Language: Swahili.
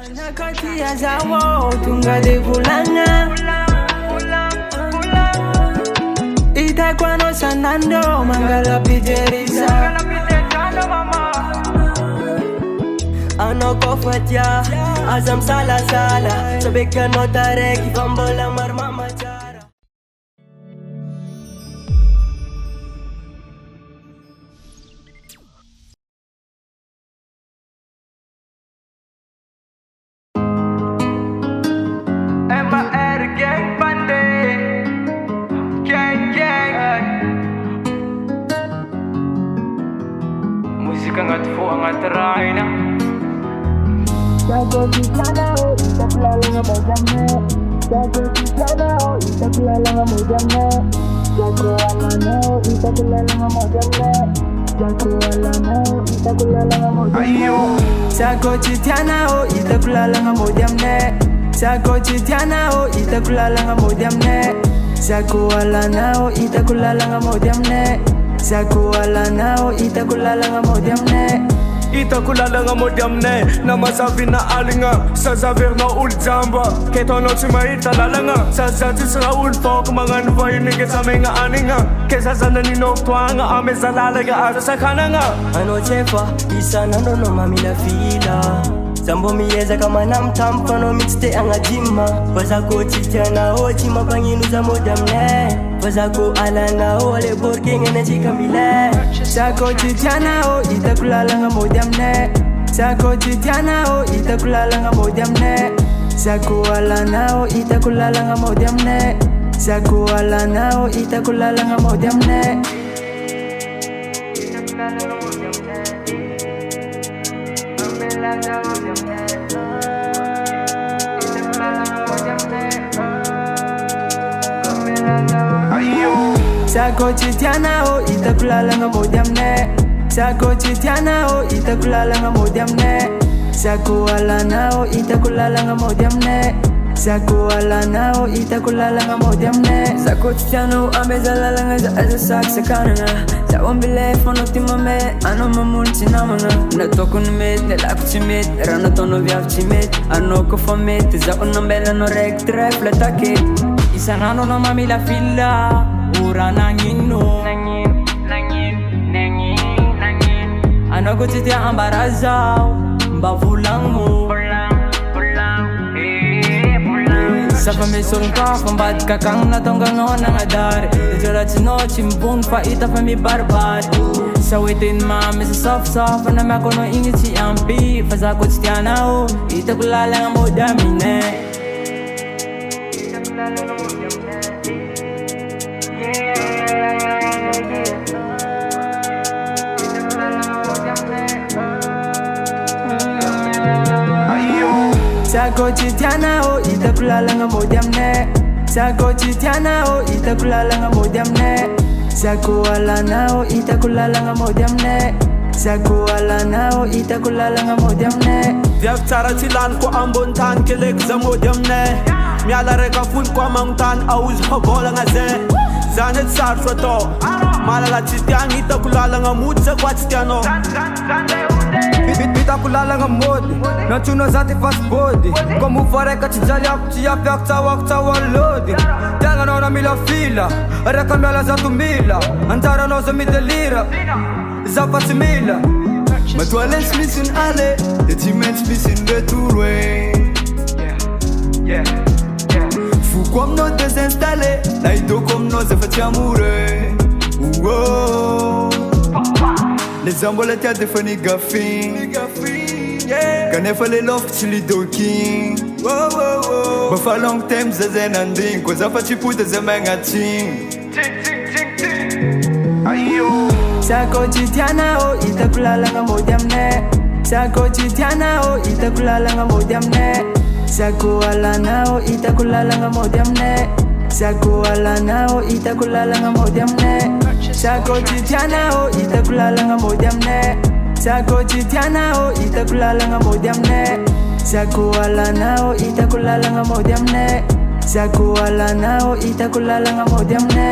Kati ya zawo tungade vulanga Itakuwa no sanando mangala pijerisa Anoko fatia azam sala sala Sobeka no tare kifambola marma machara Ngat fo ngat raina Jago kijana oh itakulala nga mojamne Jago kijana oh itakulala nga mojamne Jago alana oh itakulala nga mojamne Jago alana oh itakulala nga mojamne Jago kijana oh itakulala nga mojamne Jago kijana oh itakulala nga mojamne Jago alana oh itakulala nga mojamne Zaku alana o itakulala nga modiamne Itakulala nga modiamne Na masabi na alinga Sa zaver na uljamba Keto no si maitalala nga Sa zati sa ulfok Mga nubahinig sa mga aninga Kesa sa naninoktua nga Ame sa lalaga asa sa kananga Ano chefa isa nando no mamila fila Zambo miyeza kama na mtampano mixte angajima Fazako chichana o chima panginu za modiamne Fazako alana o ale borking ene chikambile Zako chichana o itakulala nga modiamne Zako chichana o itakulala nga modiamne Zako alana o itakulala nga modiamne Zako alana o itakulala nga modiamne Itakulala nga modiamne Amelanga modiamne Itakulala nga modiamne Zako chitiana o itakulala nga modiamne Zako chitiana o itakulala nga modiamne Zako alana o itakulala nga modiamne Zako alana o itakulala nga modiamne Zako chitiana o amezalala nga za azasak sa kanana Zawang bile fono timame ano mamun chinamanga Natoko numit nilako chimit Rana tono viav chimit Ano ko famit Zao nambela no rek trep letakit Isarano no mamila fila Ura nangino Nangin Ano ko chitia ambarazaw Bavulang mo Sa pamisong ka Pambad ka kang natonggang noon ang adar Dijorat sino chimbong pa ita pa mi barbar Sa witin mami sa soft Panama ko no ingit si ampi Fasa ko chitia na o Ita kulala nga mo damine Ita kulala nga mo damine Zako chitiana o itakulala nga modiamne Zako chitiana o itakulala nga modiamne Zako alana o itakulala nga modiamne Zako alana o itakulala nga modiamne Viav tsara tilan ko ambon tan Kelek za modiamne Miala reka ful ko amangtan Auz hobola nga ze Zanet sarfra to Malala chitian itakulala nga mood Sa kwa chitiano Itakulala nga modi Nanchuno zati fast body Komu fareka chijalia kuchiapya kutawa lodi Tianga nona mila fila Reka miala zatu mila Antara nozo midelira Zafa simila Matualens missing ale The timents missing the tourway Fou comme no desinstallé Naido comme no zefatia mure Les ambolettes y'a des funny gaffing Quand il fallait l'offre chili doking Bafa long time zazen anding Kwa zafa chipu de zemenga ting Zako chitiana o itakulala nga modiamne Zako chitiana o itakulala nga modiamne Zako alana o itakulala nga modiamne Zako alana o itakulala nga modiamne Zako chitiana o itakulala nga modiamne Zako chitiana o itakulala nga modiamne Zako alana o itakulala nga modiamne Zako alana o itakulala nga modiamne